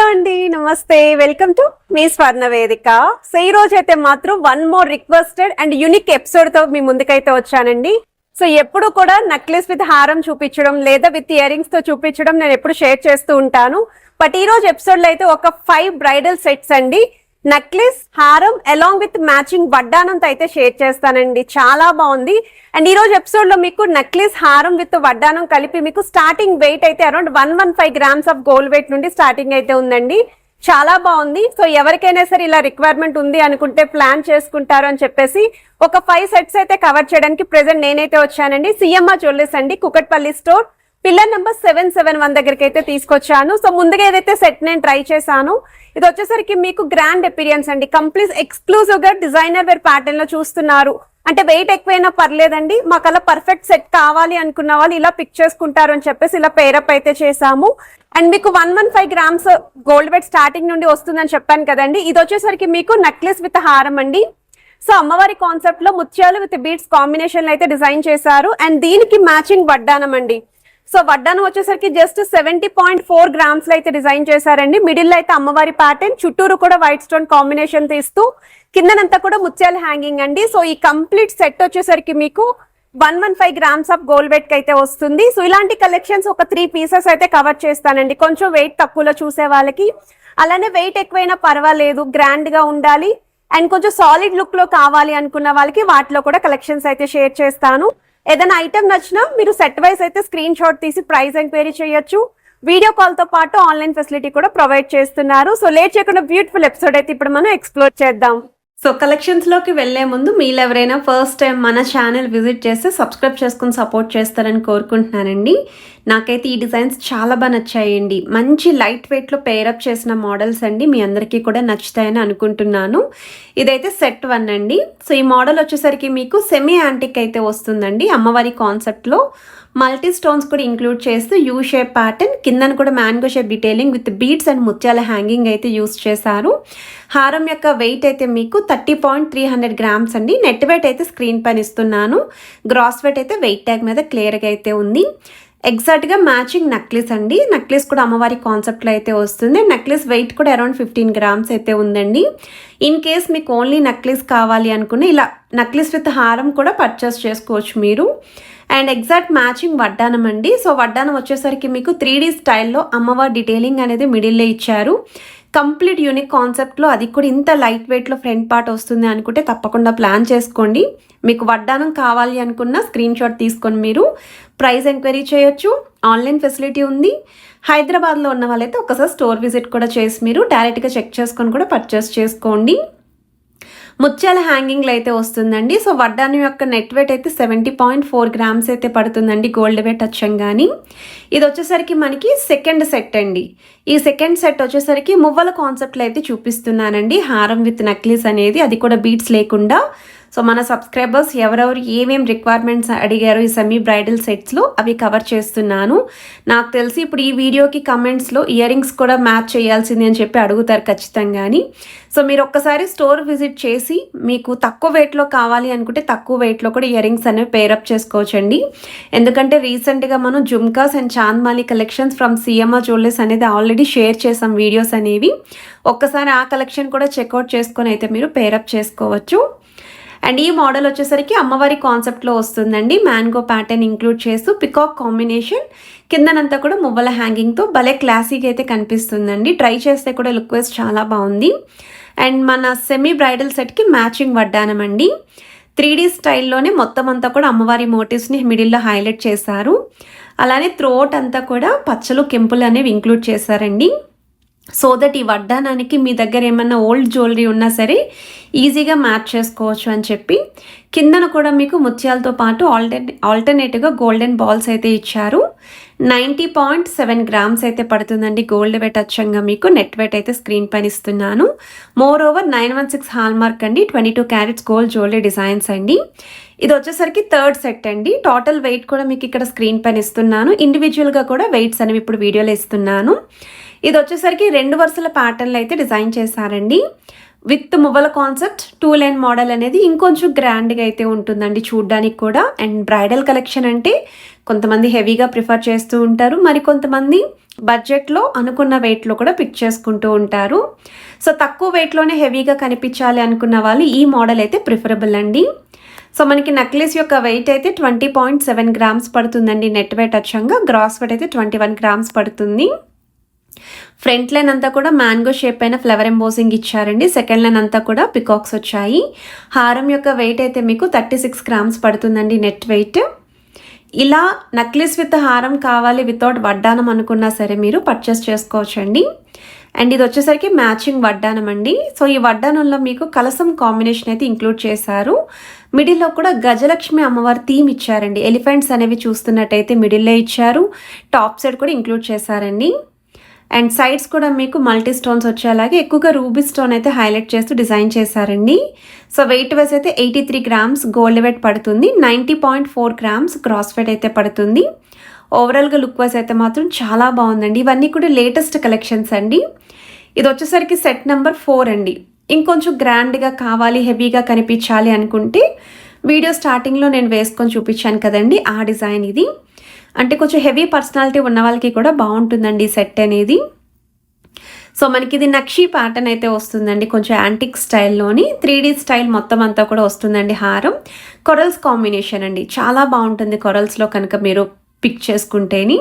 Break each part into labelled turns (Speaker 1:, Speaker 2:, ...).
Speaker 1: అండి, నమస్తే. Welcome to me స్వర్ణ వేదిక. సో ఈ రోజు అయితే మాత్రం one more requested and unique episode తో మీ ముందుకైతే వచ్చానండి. సో ఎప్పుడు కూడా నెక్లెస్ విత్ హారం చూపించడం లేదా విత్ ఇయర్ రింగ్స్ తో చూపించడం నేను ఎప్పుడు షేర్ చేస్తూ ఉంటాను. బట్ ఈ రోజు ఎపిసోడ్ లో అయితే ఒక 5 బ్రైడల్ సెట్స్ అండి, నెక్లెస్, హారం అలాంగ్ విత్ మ్యాచింగ్ వడ్డానంతో అయితే షేర్ చేస్తానండి. చాలా బాగుంది. అండ్ ఈ రోజు ఎపిసోడ్ లో మీకు నెక్లెస్, హారం విత్ వడ్డానం కలిపి మీకు స్టార్టింగ్ వెయిట్ అయితే around 115 grams of gold weight నుండి స్టార్టింగ్ అయితే ఉందండి. చాలా బాగుంది. సో ఎవరికైనా సరే ఇలా రిక్వైర్మెంట్ ఉంది అనుకుంటే ప్లాన్ చేసుకుంటారు అని చెప్పేసి ఒక 5 సెట్స్ అయితే కవర్ చేయడానికి ప్రెసెంట్ నేనైతే వచ్చానండి. సిఎంఆర్ జ్యువెలర్స్ అండి, కుకట్పల్లి స్టోర్, పిల్లర్ నెంబర్ 771 దగ్గరికి అయితే తీసుకొచ్చాను. సో ముందుగా ఏదైతే సెట్ నేను ట్రై చేశాను, ఇది వచ్చేసరికి మీకు గ్రాండ్ అపీరియన్స్ అండి. కంప్లీట్ ఎక్స్క్లూజివ్ గా డిజైనర్ వేర్ ప్యాటర్న్ లో చూస్తున్నారు. అంటే వెయిట్ ఎక్కువైనా పర్లేదండి, మాకు అలా పర్ఫెక్ట్ సెట్ కావాలి అనుకున్న వాళ్ళు ఇలా పిక్ చేసుకుంటారు అని చెప్పేసి ఇలా పేరప్ అయితే చేసాము. అండ్ మీకు 115 గ్రామ్స్ గోల్డ్ వెయిట్ స్టార్టింగ్ నుండి వస్తుందని చెప్పాను కదండి. ఇది వచ్చేసరికి మీకు నెక్లెస్ విత్ హారం అండి. సో అమ్మవారి కాన్సెప్ట్ లో ముత్యాలు విత్ బీడ్స్ కాంబినేషన్ అయితే డిజైన్ చేశారు. అండ్ దీనికి మ్యాచింగ్ వడ్డానం అండి. సో వడ్డానం వచ్చేసరికి జస్ట్ 70.4 గ్రామ్స్ లో అయితే డిజైన్ చేశారండి. మిడిల్ లో అయితే అమ్మవారి ప్యాటర్న్, చుట్టూరు కూడా వైట్ స్టోన్ కాంబినేషన్ తీస్తూ కిందనంతా కూడా ముత్యాల హ్యాంగింగ్ అండి. సో ఈ కంప్లీట్ సెట్ వచ్చేసరికి మీకు 115 గ్రామ్స్ ఆఫ్ గోల్డ్ వెయిట్ అయితే వస్తుంది. సో ఇలాంటి కలెక్షన్స్ ఒక 3 పీసెస్ అయితే కవర్ చేస్తానండి. కొంచెం వెయిట్ తక్కువలో చూసే వాళ్ళకి, అలానే వెయిట్ ఎక్కువైనా పర్వాలేదు, గ్రాండ్ గా ఉండాలి అండ్ కొంచెం సాలిడ్ లుక్ లో కావాలి అనుకున్న వాళ్ళకి వాటిలో కూడా కలెక్షన్స్ అయితే షేర్ చేస్తాను. ఏదైనా ఐటమ్ నచ్చినా మీరు సెట్ వైజ్ అయితే స్క్రీన్ షాట్ తీసి ప్రైస్ ఎంక్వైరీ చేయొచ్చు. వీడియో కాల్ తో పాటు ఆన్లైన్ ఫెసిలిటీ కూడా ప్రొవైడ్ చేస్తున్నారు. సో లేట్ చేయకుండా బ్యూటిఫుల్ ఎపిసోడ్ అయితే ఇప్పుడు మనం ఎక్స్ప్లోర్ చేద్దాం. సో కలెక్షన్స్ లోకి వెళ్లే ముందు మీరు ఎవరైనా ఫస్ట్ టైం మన ఛానల్ విజిట్ చేస్తే సబ్స్క్రైబ్ చేసుకుని సపోర్ట్ చేస్తారని కోరుకుంటున్నానండి. నాకైతే ఈ డిజైన్స్ చాలా బాగా నచ్చాయండి. మంచి లైట్ వెయిట్ లో పేరప్ చేసిన మోడల్స్ అండి, మీ అందరికీ కూడా నచ్చుతాయని అనుకుంటున్నాను. ఇదైతే సెట్ 1 అండి. సో ఈ మోడల్ వచ్చేసరికి మీకు సెమీ యాంటిక్ అయితే వస్తుందండి. అమ్మవారి కాన్సెప్ట్ లో మల్టీ స్టోన్స్ కూడా ఇంక్లూడ్ చేస్తూ యూ షేప్ ప్యాటర్న్, కిందన కూడా mango shape detailing with beads and ముత్యాల హ్యాంగింగ్ అయితే యూస్ చేశారు. హారం యొక్క వెయిట్ అయితే మీకు 30.300 గ్రామ్స్ అండి. నెట్ వెయిట్ అయితే స్క్రీన్ పైన ఇస్తున్నాను. గ్రాస్ వెయిట్ అయితే వెయిట్ ట్యాగ్ మీద క్లియర్గా అయితే ఉంది. ఎగ్జాక్ట్గా మ్యాచింగ్ నెక్లెస్ అండి. నెక్లెస్ కూడా అమ్మవారి కాన్సెప్ట్లో అయితే వస్తుంది. నెక్లెస్ వెయిట్ కూడా అరౌండ్ 15 గ్రామ్స్ అయితే ఉందండి. ఇన్ కేస్ మీకు ఓన్లీ నెక్లెస్ కావాలి అనుకుని ఇలా నెక్లెస్ విత్ హారం కూడా పర్చేస్ చేసుకోవచ్చు మీరు. అండ్ ఎగ్జాక్ట్ మ్యాచింగ్ వడ్డానం అండి. సో వడ్డానం వచ్చేసరికి మీకు 3D స్టైల్లో అమ్మవారి డీటెయిలింగ్ అనేది మిడిల్లో ఇచ్చారు. కంప్లీట్ యూనిక్ కాన్సెప్ట్లో, అది కూడా ఇంత లైట్ వెయిట్లో ఫ్రంట్ పార్ట్ వస్తుంది అనుకుంటే తప్పకుండా ప్లాన్ చేసుకోండి. మీకు వడ్డానం కావాలి అనుకున్న స్క్రీన్ షాట్ తీసుకొని మీరు ప్రైస్ ఎంక్వైరీ చేయొచ్చు. ఆన్లైన్ ఫెసిలిటీ ఉంది. హైదరాబాద్లో ఉన్న వాళ్ళైతే ఒకసారి స్టోర్ విజిట్ కూడా చేసి మీరు డైరెక్ట్గా చెక్ చేసుకొని కూడా పర్చేస్ చేసుకోండి. ముత్యాల హ్యాంగింగ్లు అయితే వస్తుందండి. సో వడ్డానం యొక్క నెట్ వెయిట్ అయితే 70.4 గ్రామ్స్ అయితే పడుతుందండి గోల్డ్ వెయిట్ వచ్చంగాని. ఇది వచ్చేసరికి మనకి సెకండ్ సెట్ అండి. ఈ సెకండ్ సెట్ వచ్చేసరికి మువ్వల కాన్సెప్ట్లో అయితే చూపిస్తున్నానండి. హారం విత్ నెక్లెస్ అనేది, అది కూడా బీడ్స్ లేకుండా. సో మన సబ్స్క్రైబర్స్ ఎవరెవరు ఏమేమి రిక్వైర్మెంట్స్ అడిగారు ఈ సెమీ బ్రైడల్ సెట్స్లో అవి కవర్ చేస్తున్నాను. నాకు తెలిసి ఇప్పుడు ఈ వీడియోకి కమెంట్స్లో ఇయర్ రింగ్స్ కూడా మ్యాచ్ చేయాల్సింది అని చెప్పి అడుగుతారు ఖచ్చితంగాని. సో మీరు ఒక్కసారి స్టోర్ విజిట్ చేసి మీకు తక్కువ వెయిట్లో కావాలి అనుకుంటే తక్కువ వెయిట్లో కూడా ఇయర్ రింగ్స్ అనేవి పేరప్ చేసుకోవచ్చండి. ఎందుకంటే రీసెంట్గా మనం jhumkas and chandbali collections from CMR jewellers అనేది ఆల్రెడీ షేర్ చేసాం వీడియోస్ అనేవి. ఒక్కసారి ఆ కలెక్షన్ కూడా చెక్అవుట్ చేసుకొని అయితే మీరు పేరప్ చేసుకోవచ్చు. అండ్ ఈ మోడల్ వచ్చేసరికి అమ్మవారి కాన్సెప్ట్లో వస్తుందండి. మ్యాంగో ప్యాటర్న్ ఇంక్లూడ్ చేస్తూ పికాక్ కాంబినేషన్, కిందనంతా కూడా మువ్వల హ్యాంగింగ్తో భలే క్లాసీగా అయితే కనిపిస్తుందండి. ట్రై చేస్తే కూడా లుక్ వైజ్ చాలా బాగుంది. అండ్ మన సెమీ బ్రైడల్ సెట్కి మ్యాచింగ్ వడ్డానం అండి. 3D స్టైల్లోనే మొత్తం అంతా కూడా అమ్మవారి మోటివ్స్ని మిడిల్లో హైలైట్ చేశారు. అలానే త్రోట్ అంతా కూడా పచ్చలు, కెంపులు అనేవి ఇంక్లూడ్ చేశారండి. సో దట్ ఈ వడ్డానానికి మీ దగ్గర ఏమన్నా ఓల్డ్ జ్యువెలరీ ఉన్నా సరే ఈజీగా మ్యాచ్ చేసుకోవచ్చు అని చెప్పి కిందన కూడా మీకు ముత్యాలతో పాటు ఆల్టర్నేటివ్గా గోల్డెన్ బాల్స్ అయితే ఇచ్చారు. 90.7 గ్రామ్స్ అయితే పడుతుందండి గోల్డ్ వెయిట్ వచ్చంగా. మీకు నెట్ వెయిట్ అయితే స్క్రీన్ పైన ఇస్తున్నాను. మోర్ ఓవర్ 916 హాల్ మార్క్ అండి. 22 క్యారెట్స్ గోల్డ్ జ్యువెలరీ డిజైన్స్ అండి. ఇది వచ్చేసరికి థర్డ్ సెట్ అండి. టోటల్ వెయిట్ కూడా మీకు ఇక్కడ స్క్రీన్ పైన ఇస్తున్నాను. ఇండివిజువల్గా కూడా వెయిట్స్ అనేవి ఇప్పుడు వీడియోలో ఇస్తున్నాను. ఇది వచ్చేసరికి 2 వరుసల ప్యాటర్న్లు అయితే డిజైన్ చేశారండి. With Muvvala concept 2 line model అనేది ఇంకొంచెం గ్రాండ్గా అయితే ఉంటుందండి చూడ్డానికి కూడా. అండ్ బ్రైడల్ కలెక్షన్ అంటే కొంతమంది హెవీగా ప్రిఫర్ చేస్తూ ఉంటారు, మరి కొంతమంది బడ్జెట్లో అనుకున్న వెయిట్లో కూడా పిక్ చేసుకుంటూ ఉంటారు. సో తక్కువ వెయిట్లోనే హెవీగా కనిపించాలి అనుకున్న వాళ్ళు ఈ మోడల్ అయితే ప్రిఫరబుల్ అండి. సో మనకి నెక్లెస్ యొక్క వెయిట్ అయితే 20.7 గ్రామ్స్ పడుతుందండి. నెట్ వెయిట్ అచ్చంగా, గ్రాస్ వెయిట్ అయితే 21 గ్రామ్స్ పడుతుంది. ఫ్రంట్ లైన్ అంతా కూడా మ్యాంగో షేప్ అయిన ఫ్లవర్ ఎంబోసింగ్ ఇచ్చారండి. సెకండ్ లైన్ అంతా కూడా పికాక్స్ వచ్చాయి. హారం యొక్క వెయిట్ అయితే మీకు 36 గ్రామ్స్ పడుతుందండి నెట్ వెయిట్. ఇలా నెక్లెస్ విత్ హారం కావాలి వితౌట్ వడ్డానం అనుకున్నా సరే మీరు పర్చేస్ చేసుకోవచ్చండి. అండ్ ఇది వచ్చేసరికి మ్యాచింగ్ వడ్డానం అండి. సో ఈ వడ్డానంలో మీకు కలసం కాంబినేషన్ అయితే ఇంక్లూడ్ చేశారు. మిడిల్లో కూడా గజలక్ష్మి అమ్మవారి థీమ్ ఇచ్చారండి. ఎలిఫెంట్స్ అనేవి చూస్తున్నట్టయితే మిడిల్లో ఇచ్చారు. టాప్ సైడ్ కూడా ఇంక్లూడ్ చేశారండి. అండ్ సైడ్స్ కూడా మీకు మల్టీ స్టోన్స్ వచ్చేలాగే ఎక్కువగా రూబీ స్టోన్ అయితే హైలైట్ చేస్తూ డిజైన్ చేశారండి. సో వెయిట్ వైస్ అయితే 83 గ్రామ్స్ గోల్డ్ వెయిట్ పడుతుంది. 90.4 గ్రామ్స్ క్రాస్ వెయిట్ అయితే పడుతుంది. ఓవరాల్గా లుక్ వైస్ అయితే మాత్రం చాలా బాగుందండి. ఇవన్నీ కూడా లేటెస్ట్ కలెక్షన్స్ అండి. ఇది వచ్చేసరికి సెట్ నెంబర్ 4 అండి. ఇంకొంచెం గ్రాండ్గా కావాలి, హెవీగా కనిపించాలి అనుకుంటే వీడియో స్టార్టింగ్లో నేను వేసుకొని చూపించాను కదండి, ఆ డిజైన్ ఇది. అంటే కొంచెం హెవీ పర్సనాలిటీ ఉన్న వాళ్ళకి కూడా బాగుంటుందండి ఈ సెట్ అనేది. సో మనకి ఇది నక్షి ప్యాటర్న్ అయితే వస్తుందండి. కొంచెం యాంటిక్ స్టైల్లోని 3D స్టైల్ మొత్తం అంతా కూడా వస్తుందండి. హారం కొరల్స్ కాంబినేషన్ అండి. చాలా బాగుంటుంది కొరల్స్లో కనుక మీరు పిక్ చేసుకుంటేని.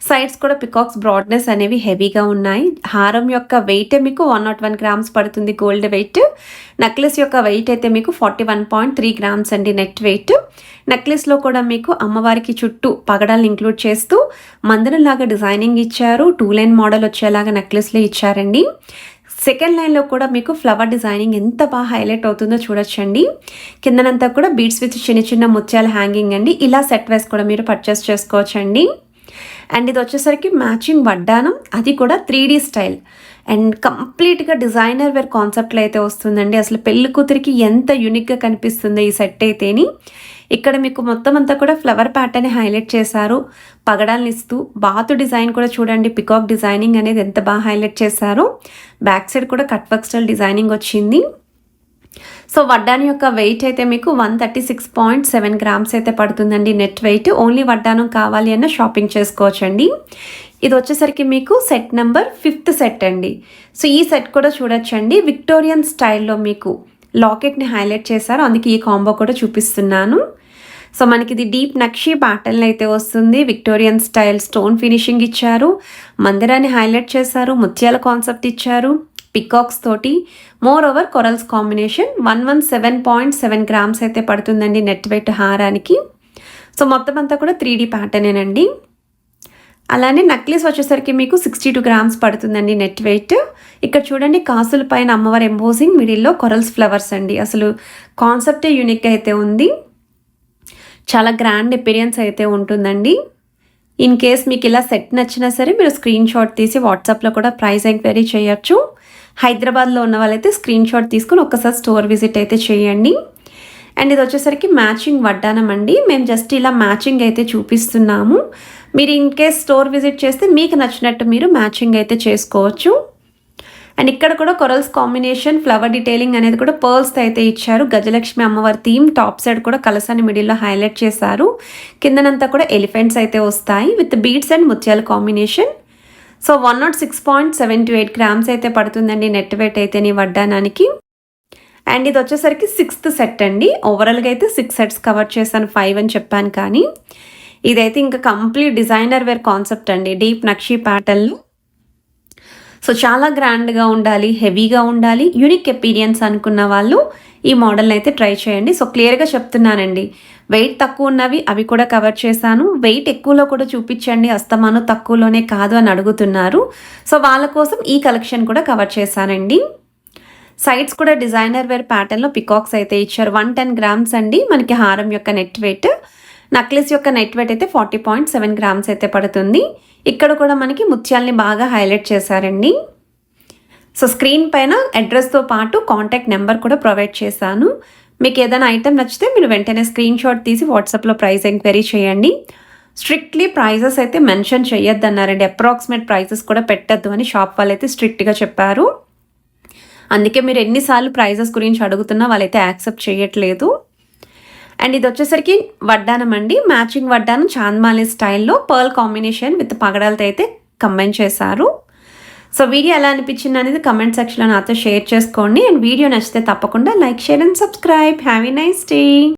Speaker 1: సైడ్స్ కూడా పికాక్స్ బ్రాడ్నెస్ అనేవి హెవీగా ఉన్నాయి. హారం యొక్క వెయిట్ మీకు 101 గ్రామ్స్ పడుతుంది గోల్డ్ వెయిట్. నెక్లెస్ యొక్క వెయిట్ అయితే మీకు 41.3 గ్రామ్స్ అండి నెట్ వెయిట్. నెక్లెస్లో కూడా మీకు అమ్మవారికి చుట్టూ పగడాలను ఇంక్లూడ్ చేస్తూ మందిరంలాగా డిజైనింగ్ ఇచ్చారు. 2 లైన్ మోడల్ వచ్చేలాగా నెక్లెస్లో ఇచ్చారండి. సెకండ్ లైన్లో కూడా మీకు ఫ్లవర్ డిజైనింగ్ ఎంత బాగా హైలైట్ అవుతుందో చూడొచ్చండి. కిందనంతా కూడా బీడ్స్ విత్ చిన్న చిన్న ముత్యాల హ్యాంగింగ్ అండి. ఇలా సెట్ వైస్ కూడా మీరు పర్చేస్ చేసుకోవచ్చండి. అండ్ ఇది వచ్చేసరికి మ్యాచింగ్ వడ్డానం, అది కూడా 3D స్టైల్ అండ్ కంప్లీట్గా డిజైనర్ వేర్ కాన్సెప్ట్లో అయితే వస్తుందండి. అసలు పెళ్లి కూతురికి ఎంత యూనిక్గా కనిపిస్తుందో ఈ సెట్ అయితేని. ఇక్కడ మీకు మొత్తం అంతా కూడా ఫ్లవర్ ప్యాటర్న్ హైలైట్ చేశారు. పగడాలను ఇస్తూ బాతు డిజైన్ కూడా చూడండి, పికాక్ డిజైనింగ్ అనేది ఎంత బాగా హైలైట్ చేశారు. బ్యాక్ సైడ్ కూడా కట్ వర్క్ స్టైల్ డిజైనింగ్ వచ్చింది. సో వడ్డానం యొక్క వెయిట్ అయితే మీకు 136.7 గ్రామ్స్ అయితే పడుతుందండి నెట్ వెయిట్. ఓన్లీ వడ్డానం కావాలి అన్న షాపింగ్ చేసుకోవచ్చండి. ఇది వచ్చేసరికి మీకు సెట్ నెంబర్ 5th సెట్ అండి. సో ఈ సెట్ కూడా చూడొచ్చండి. విక్టోరియన్ స్టైల్లో మీకు లాకెట్ని హైలైట్ చేశారు, అందుకే ఈ కాంబో కూడా చూపిస్తున్నాను. సో మనకి ఇది డీప్ నక్షి ప్యాటర్న్ అయితే వస్తుంది. విక్టోరియన్ స్టైల్ స్టోన్ ఫినిషింగ్ ఇచ్చారు. మందిరాన్ని హైలైట్ చేశారు. ముత్యాల కాన్సెప్ట్ ఇచ్చారు పికాక్స్ తోటి. More over corals combination. 117.7 grams అయితే పడుతుందండి నెట్ వెయిట్ హారానికి. సో మొత్తం అంతా కూడా 3D ప్యాటర్నేనండి. అలానే నెక్లెస్ వచ్చేసరికి మీకు 62 గ్రామ్స్ పడుతుందండి నెట్ వెయిట్. ఇక్కడ చూడండి కాసుల పైన అమ్మవారి ఎంబోసింగ్, మిడిల్లో కొరల్స్ ఫ్లవర్స్ అండి. అసలు కాన్సెప్టే యూనిక్ అయితే ఉంది. చాలా గ్రాండ్ అపిరియన్స్ అయితే ఉంటుందండి. ఇన్ కేస్ మీకు ఇలా సెట్ నచ్చినా సరే మీరు స్క్రీన్ షాట్ తీసి వాట్సాప్లో కూడా ప్రైస్ ఎంక్వైరీ చేయొచ్చు. హైదరాబాద్లో ఉన్న వాళ్ళైతే స్క్రీన్ షాట్ తీసుకుని ఒక్కసారి స్టోర్ విజిట్ అయితే చేయండి. అండ్ ఇది వచ్చేసరికి మ్యాచింగ్ వడ్డానం అండి. మేము జస్ట్ ఇలా మ్యాచింగ్ అయితే చూపిస్తున్నాము. మీరు ఇన్ కేస్ స్టోర్ విజిట్ చేస్తే మీకు నచ్చినట్టు మీరు మ్యాచింగ్ అయితే చేసుకోవచ్చు. అండ్ ఇక్కడ కూడా కొరల్స్ కాంబినేషన్, ఫ్లవర్ డీటెయిలింగ్ అనేది కూడా పర్ల్స్ అయితే ఇచ్చారు. గజలక్ష్మి అమ్మవారి థీమ్. టాప్ సైడ్ కూడా కలసాన్ని మిడిల్లో హైలైట్ చేశారు. కిందనంతా కూడా ఎలిఫెంట్స్ అయితే వస్తాయి విత్ బీడ్స్ అండ్ ముత్యాల కాంబినేషన్. సో 106.78 గ్రామ్స్ అయితే పడుతుందండి నెట్ వెయిట్ అయితే నీ వడ్డానానికి. అండ్ ఇది వచ్చేసరికి 6th సెట్ అండి. ఓవరాల్గా అయితే 6 సెట్స్ కవర్ చేశాను, 5 అని చెప్పాను కానీ ఇదైతే ఇంకా కంప్లీట్ డిజైనర్ వేర్ కాన్సెప్ట్ అండి. డీప్ నక్షి ప్యాటర్న్లో. సో చాలా గ్రాండ్గా ఉండాలి, హెవీగా ఉండాలి, యూనిక్ ఎపీరియన్స్ అనుకున్న వాళ్ళు ఈ మోడల్ అయితే ట్రై చేయండి. సో క్లియర్గా చెప్తున్నానండి, వెయిట్ తక్కువ ఉన్నవి అవి కూడా కవర్ చేశాను. వెయిట్ ఎక్కువలో కూడా చూపించండి, అస్తమాను తక్కువలోనే కాదు అని అడుగుతున్నారు. సో వాళ్ళ కోసం ఈ కలెక్షన్ కూడా కవర్ చేశానండి. సైడ్స్ కూడా డిజైనర్ వేర్ ప్యాటర్న్లో పికాక్స్ అయితే ఇచ్చారు. 110 గ్రామ్స్ అండి మనకి హారం యొక్క నెట్ వెయిట్. నెక్లెస్ యొక్క నెట్ వెయిట్ అయితే 40.7 గ్రామ్స్ అయితే పడుతుంది. ఇక్కడ కూడా మనకి ముత్యాల్ని బాగా హైలైట్ చేశారండి. సో స్క్రీన్ పైన అడ్రస్తో పాటు కాంటాక్ట్ నెంబర్ కూడా ప్రొవైడ్ చేశాను. మీకు ఏదైనా ఐటెం నచ్చితే మీరు వెంటనే స్క్రీన్ షాట్ తీసి వాట్సాప్లో ప్రైస్ ఎంక్వైరీ చేయండి. స్ట్రిక్ట్లీ ప్రైజెస్ అయితే మెన్షన్ చేయొద్దు అన్నారండి. అప్రాక్సిమేట్ ప్రైజెస్ కూడా పెట్టద్దు అని షాప్ వాళ్ళైతే స్ట్రిక్ట్గా చెప్పారు. అందుకే మీరు ఎన్నిసార్లు ప్రైజెస్ గురించి అడుగుతున్నా వాళ్ళైతే యాక్సెప్ట్ చేయట్లేదు. అండ్ ఇది వచ్చేసరికి వడ్డానం అండి. మ్యాచింగ్ వడ్డానం చాంద్మాలి స్టైల్లో పర్ల్ కాంబినేషన్ విత్ పగడాలతో అయితే
Speaker 2: కమెంట్ చేశారు. సో వీడియో ఎలా అనిపించింది అనేది కమెంట్ సెక్షన్లో నాతో షేర్ చేసుకోండి. అండ్ వీడియో నచ్చితే తప్పకుండా like, share and subscribe. Have a nice day.